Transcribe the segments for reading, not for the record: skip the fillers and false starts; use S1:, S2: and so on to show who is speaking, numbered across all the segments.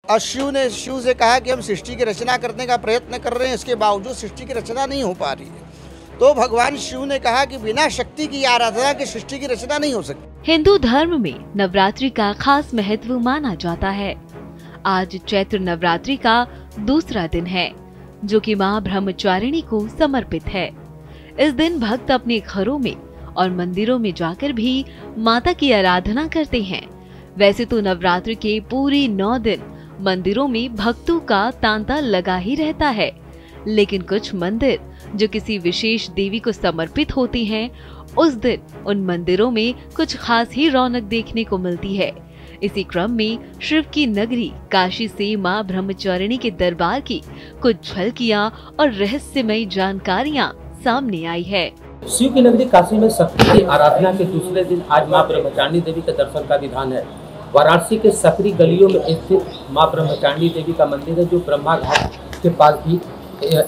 S1: और शिव से कहा कि हम सृष्टि की रचना करने का प्रयत्न कर रहे हैं, इसके बावजूद सृष्टि की रचना नहीं हो पा रही है। तो भगवान शिव ने कहा कि बिना शक्ति की आराधना के सृष्टि की रचना नहीं हो सकती।
S2: हिंदू धर्म में नवरात्रि का खास महत्व माना जाता है। आज चैत्र नवरात्रि का दूसरा दिन है, जो कि मां ब्रह्मचारिणी को समर्पित है। इस दिन भक्त अपने घरों में और मंदिरों में जाकर भी माता की आराधना करते हैं। वैसे तो नवरात्रि के पूरे 9 दिन मंदिरों में भक्तों का तांता लगा ही रहता है, लेकिन कुछ मंदिर जो किसी विशेष देवी को समर्पित होते हैं, उस दिन उन मंदिरों में कुछ खास ही रौनक देखने को मिलती है। इसी क्रम में शिव की नगरी काशी से मां ब्रह्मचारिणी के दरबार की कुछ झलकियां और रहस्यमयी जानकारियां सामने आई है।
S3: शिव की नगरी काशी में शक्ति की आराधना के दूसरे दिन आज मां ब्रह्मचारिणी देवी के दर्शन का विधान है। वाराणसी के सकरी गलियों में स्थित मां ब्रह्मचारिणी देवी का मंदिर है, जो ब्रह्मा घाट के पास भी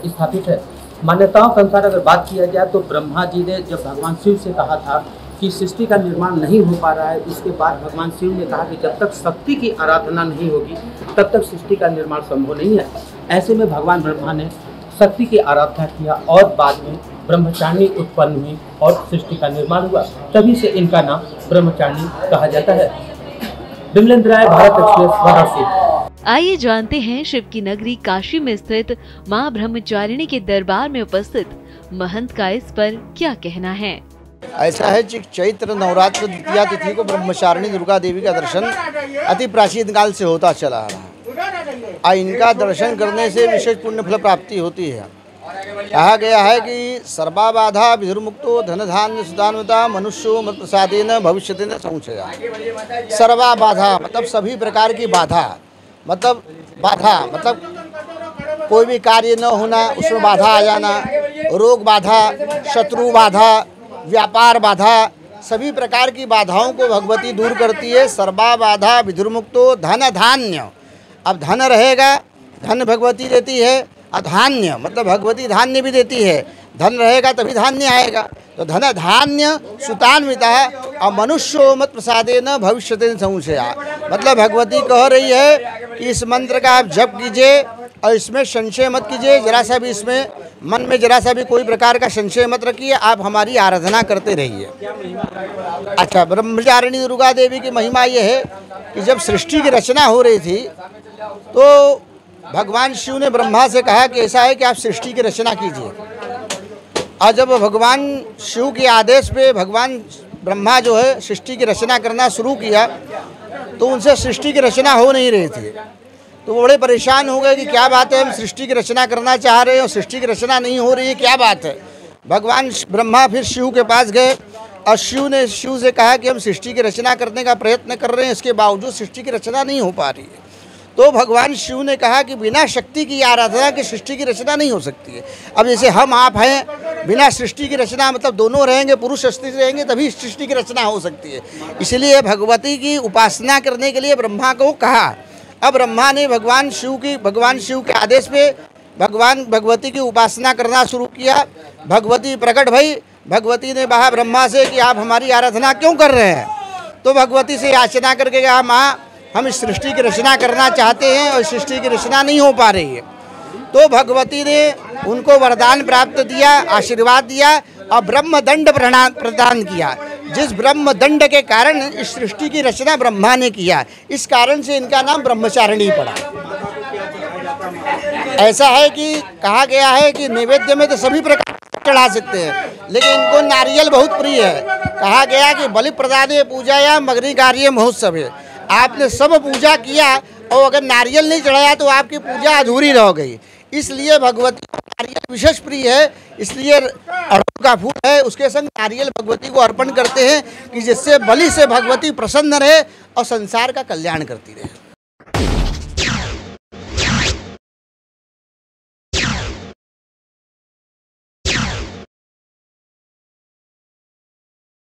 S3: स्थापित है। मान्यताओं के अनुसार अगर बात किया जाए तो ब्रह्मा जी ने जब भगवान शिव से कहा था कि सृष्टि का निर्माण नहीं हो पा रहा है, इसके बाद भगवान शिव ने कहा कि जब तक शक्ति की आराधना नहीं होगी तब तक सृष्टि का निर्माण संभव नहीं है। ऐसे में भगवान ब्रह्मा ने शक्ति की आराधना किया और बाद में ब्रह्मचारिणी उत्पन्न हुई और सृष्टि का निर्माण हुआ। तभी से इनका नाम ब्रह्मचारिणी कहा जाता है। विमलेंद्र राय, भारत एक्सप्रेस, वाराणसी।
S2: आइए जानते हैं शिव की नगरी काशी में स्थित मां ब्रह्मचारिणी के दरबार में उपस्थित महंत का इस पर क्या कहना है।
S1: ऐसा है कि चैत्र नवरात्र द्वितीया तिथि को ब्रह्मचारिणी दुर्गा देवी का दर्शन अति प्राचीन काल से होता चला आ रहा है। इनका दर्शन करने से विशेष पुण्य फल प्राप्ति होती है। कहा गया है कि सर्वा बाधा विधुर्मुक्तो धन धान्य सुदानवता मनुष्यो मत प्रसादेन भविष्यति न संशया। सर्वा बाधा मतलब सभी प्रकार की बाधा, मतलब कोई भी कार्य न होना, उसमें बाधा आ जाना, रोग बाधा, शत्रु बाधा, व्यापार बाधा, सभी प्रकार की बाधाओं को भगवती दूर करती है। सर्वा बाधा विधुर्मुक्तो धन धान्य, अब धन रहेगा, धन भगवती देती है, और धान्य मतलब भगवती धान्य भी देती है। धन रहेगा तभी धान्य आएगा, तो धन धान्य सुतान्विता और मनुष्यो मत प्रसादेन भविष्यति संशया। मतलब भगवती कह रही है कि इस मंत्र का आप जप कीजिए और इसमें संशय मत कीजिए, जरा सा भी इसमें मन में जरा सा भी कोई प्रकार का संशय मत रखिए, आप हमारी आराधना करते रहिए। अच्छा, ब्रह्मचारिणी दुर्गा देवी की महिमा ये है कि जब सृष्टि की रचना हो रही थी तो भगवान शिव ने ब्रह्मा से कहा कि ऐसा है कि आप सृष्टि की रचना कीजिए। और जब भगवान शिव के आदेश पे भगवान ब्रह्मा जो है सृष्टि की रचना करना शुरू किया तो उनसे सृष्टि की रचना हो नहीं रही थी। तो वो बड़े परेशान हो गए कि क्या बात है, हम सृष्टि की रचना करना चाह रहे हैं और सृष्टि की रचना नहीं हो रही है, क्या बात है। भगवान ब्रह्मा फिर शिव के पास गए और शिव से कहा कि हम सृष्टि की रचना करने का प्रयत्न कर रहे हैं, इसके बावजूद सृष्टि की रचना नहीं हो पा रही है। तो भगवान शिव ने कहा कि बिना शक्ति की आराधना के सृष्टि की रचना नहीं हो सकती है। अब जैसे हम आप हैं, बिना सृष्टि की रचना मतलब दोनों रहेंगे, पुरुष स्त्री रहेंगे तभी सृष्टि की रचना हो सकती है। इसलिए भगवती की उपासना करने के लिए ब्रह्मा को कहा। अब ब्रह्मा ने भगवान शिव के आदेश पे भगवती की उपासना करना शुरू किया। भगवती प्रकट भई। भगवती ने कहा ब्रह्मा से कि आप हमारी आराधना क्यों कर रहे हैं। तो भगवती से याचना करके कहा, माँ हम इस सृष्टि की रचना करना चाहते हैं और सृष्टि की रचना नहीं हो पा रही है। तो भगवती ने उनको वरदान प्राप्त दिया, आशीर्वाद दिया और ब्रह्मदंड प्रदान किया। जिस ब्रह्मदंड के कारण इस सृष्टि की रचना ब्रह्मा ने किया, इस कारण से इनका नाम ब्रह्मचारिणी पड़ा। ऐसा है कि कहा गया है कि नैवेद्य में तो सभी प्रकार चढ़ा सकते हैं, लेकिन इनको नारियल बहुत प्रिय है। कहा गया कि बलि प्रदाने पूजा या मगनी कार्य महोत्सव है। आपने सब पूजा किया और अगर नारियल नहीं चढ़ाया तो आपकी पूजा अधूरी रह गई। इसलिए भगवती को नारियल विशेष प्रिय है, इसलिए अड़हुल का फूल है उसके संग नारियल भगवती को अर्पण करते हैं कि जिससे बलि से भगवती प्रसन्न रहे और संसार का कल्याण करती रहे।